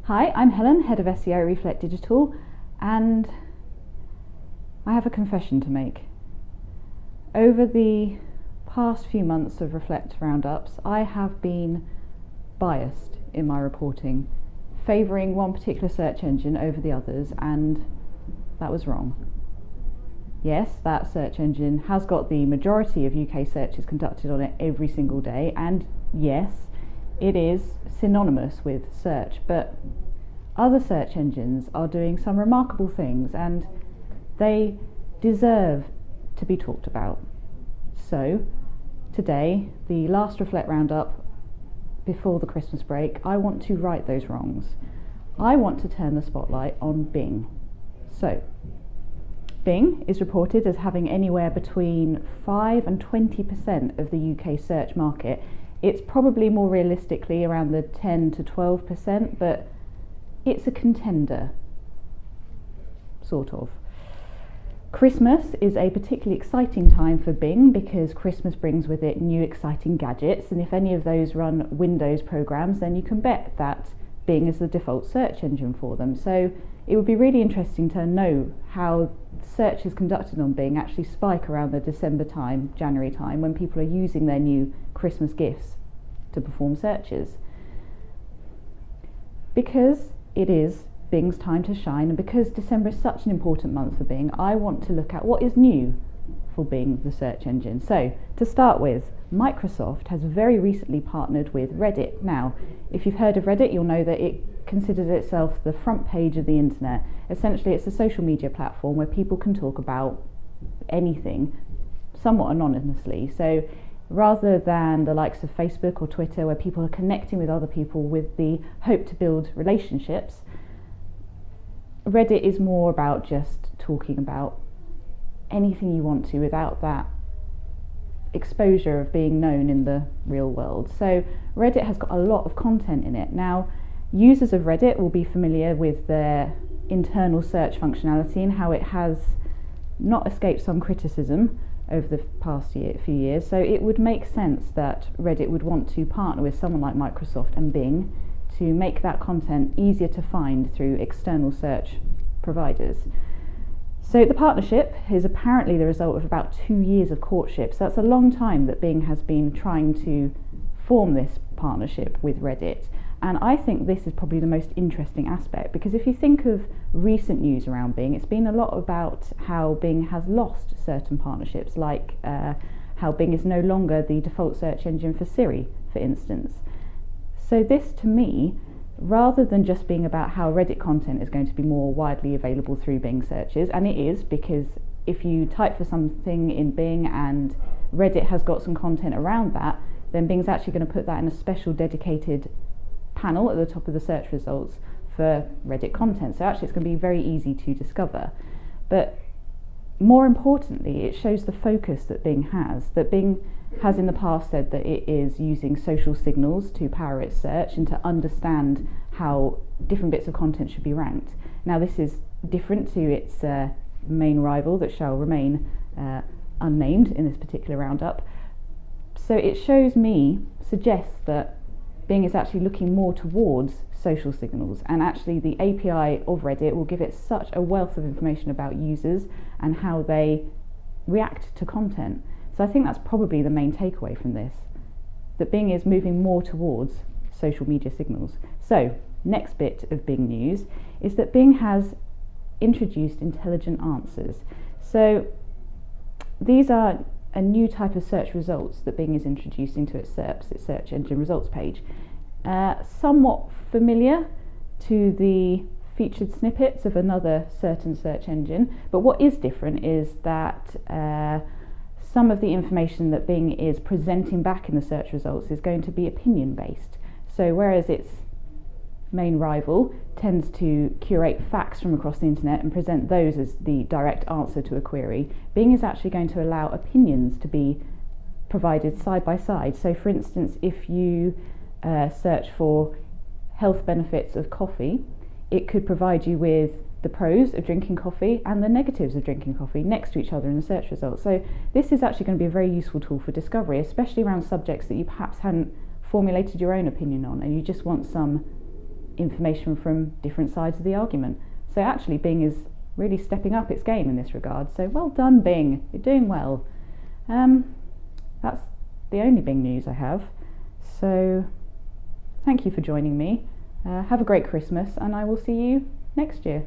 Hi, I'm Helen, Head of SEO at Reflect Digital, and I have a confession to make. Over the past few months of Reflect roundups, I have been biased in my reporting, favouring one particular search engine over the others, and that was wrong. Yes, that search engine has got the majority of UK searches conducted on it every single day, and yes, it is synonymous with search, but other search engines are doing some remarkable things and they deserve to be talked about. So today, the last Reflect Roundup before the Christmas break, I want to right those wrongs. I want to turn the spotlight on Bing. So Bing is reported as having anywhere between 5 and 20% of the UK search market. It's probably more realistically around the 10 to 12%, but it's a contender, sort of. Christmas is a particularly exciting time for Bing because Christmas brings with it new exciting gadgets, and if any of those run Windows programs, then you can bet that Bing is the default search engine for them. So it would be really interesting to know how searches conducted on Bing actually spike around the December time, January time, when people are using their new Christmas gifts to perform searches. Because it is Bing's time to shine, and because December is such an important month for Bing, I want to look at what is new for Bing, the search engine. So to start with, Microsoft has very recently partnered with Reddit. Now, if you've heard of Reddit, you'll know that it considers itself the front page of the internet. Essentially, it's a social media platform where people can talk about anything somewhat anonymously. So rather than the likes of Facebook or Twitter, where people are connecting with other people with the hope to build relationships, Reddit is more about just talking about anything you want to without that exposure of being known in the real world. So Reddit has got a lot of content in it. Now, users of Reddit will be familiar with their internal search functionality and how it has not escaped some criticism over the past few years. So it would make sense that Reddit would want to partner with someone like Microsoft and Bing to make that content easier to find through external search providers. So the partnership is apparently the result of about 2 years of courtship. So that's a long time that Bing has been trying to form this partnership with Reddit. And I think this is probably the most interesting aspect, because if you think of recent news around Bing, it's been a lot about how Bing has lost certain partnerships, like how Bing is no longer the default search engine for Siri, for instance. So this, to me, rather than just being about how Reddit content is going to be more widely available through Bing searches, and it is, because if you type for something in Bing and Reddit has got some content around that, then Bing's actually going to put that in a special dedicated panel at the top of the search results for Reddit content. So actually it's going to be very easy to discover. But more importantly, it shows the focus that Bing has in the past said that it is using social signals to power its search and to understand how different bits of content should be ranked. Now, this is different to its main rival that shall remain unnamed in this particular roundup. So it suggests that Bing is actually looking more towards social signals, and actually the API of Reddit will give it such a wealth of information about users and how they react to content. So I think that's probably the main takeaway from this, that Bing is moving more towards social media signals. So next bit of Bing news is that Bing has introduced intelligent answers. So these are a new type of search results that Bing is introducing to its SERPs, its search engine results page. Somewhat familiar to the featured snippets of another certain search engine, but what is different is that some of the information that Bing is presenting back in the search results is going to be opinion based. So whereas its main rival tends to curate facts from across the internet and present those as the direct answer to a query, Bing is actually going to allow opinions to be provided side by side. So for instance, if you search for health benefits of coffee, it could provide you with the pros of drinking coffee and the negatives of drinking coffee next to each other in the search results. So this is actually going to be a very useful tool for discovery, especially around subjects that you perhaps hadn't formulated your own opinion on and you just want some information from different sides of the argument. So actually Bing is really stepping up its game in this regard. So well done, Bing, you're doing well. That's the only Bing news I have. So thank you for joining me. Have a great Christmas, and I will see you next year.